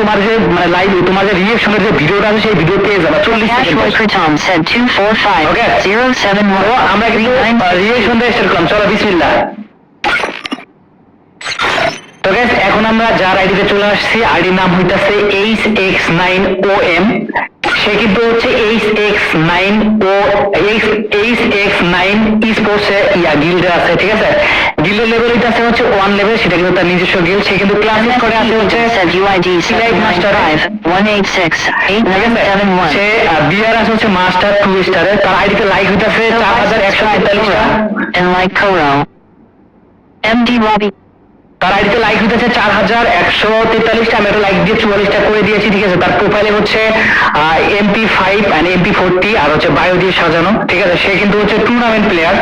তোমার যে মানে লাইভ তোমার যে রিঅ্যাকশনের যে ভিডিওটা আছে সেই ভিডিও পেয়ে যাবে 40 সেকেন্ড। ওকে তো আমরা কিন্তু রিঅ্যাকশন দিয়ে স্টার্ট করলাম, চলো বিসমিল্লাহ। তো গাইস এখন আমরা যার আইডিতে চলে আসছি, আইডির নাম হইতাছে HX9OM। সে কিন্তু হচ্ছে HX9 স্পোর্টস গিল্ডে আছে, ঠিক আছে। গিল্ডের লেভেল হচ্ছে 1 লেভেল, সেটা কিন্তু তার নিজস্ব গিল্ড। সে কিন্তু ক্লাসিক করে আছে হচ্ছে সিলাইট মাস্টার 1868871। সে বিআর আছে হচ্ছে মাস্টার 2 স্টারে। তার আইডিতে লাইক হইতাছে 4143টা and like Koro. MD Robbie. তার আইডিতে লাইক হইতেছে 4143টা। আমি একটা লাইক দিয়ে 44টা করে দিয়েছি, ঠিক আছে। তার প্রোফাইলে হচ্ছে MP5 এন্ড MP40 আর হচ্ছে বায়ো দিয়ে সাজানো, ঠিক আছে। সে কিন্তু হচ্ছে টুর্নামেন্ট প্লেয়ার,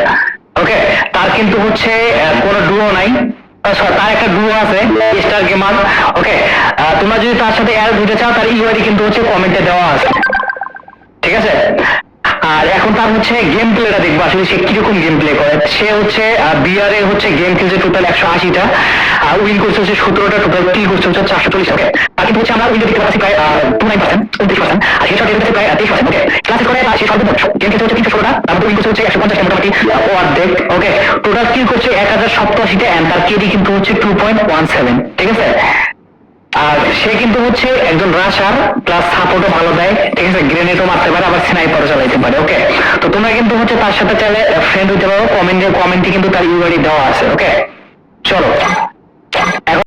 ওকে। তার কিন্তু হচ্ছে কোনো ডুও নাই, তার একটা ডুও আছে স্টার গেমার, ওকে। তোমরা যদি তার সাথে অ্যাড হতে চাও তার ইউআইডি কিন্তু হচ্ছে কমেন্টে দেওয়া আছে, ঠিক আছে। আর এখন তার হচ্ছে গেম প্লেটা দেখবো আসলে সে কিরকম গেম প্লে করে। সে হচ্ছে বিআর এ হচ্ছে গেম খেলছে টোটাল 180টা, উইন করছে হচ্ছে 17টা, টোটাল কিল করছে হচ্ছে 440। ওকে, আর কিন্তু হচ্ছে আমরা উইন দেখতে পাচ্ছি প্রায় 29%, 29%, আর হেডশট রেট হচ্ছে প্রায় 23%। ওকে, ক্লাসিক করে তার সে সর্বোচ্চ গেম খেলছে হচ্ছে 316টা, তারপর উইন করছে হচ্ছে 150টা, মোটামুটি ও অর্ধেক। ওকে, টোটাল কিল করছে 1087টা, এন্ড তার কেডি কিন্তু হচ্ছে 2.17, ঠিক আছে। আর সে কিন্তু হচ্ছে একজন রাশার, প্লাস সাপোর্টও ভালো দেয়, ঠিক আছে। গ্রেনেডও মারতে পারে, আবার স্নাইপারও চালাইতে পারে, ওকে। তো তোমরা কিন্তু হচ্ছে তার সাথে চাইলে ফ্রেন্ড হইতে পারো, কমেন্টে কিন্তু তার ইউআইডি দেওয়া আছে, ওকে। চলো।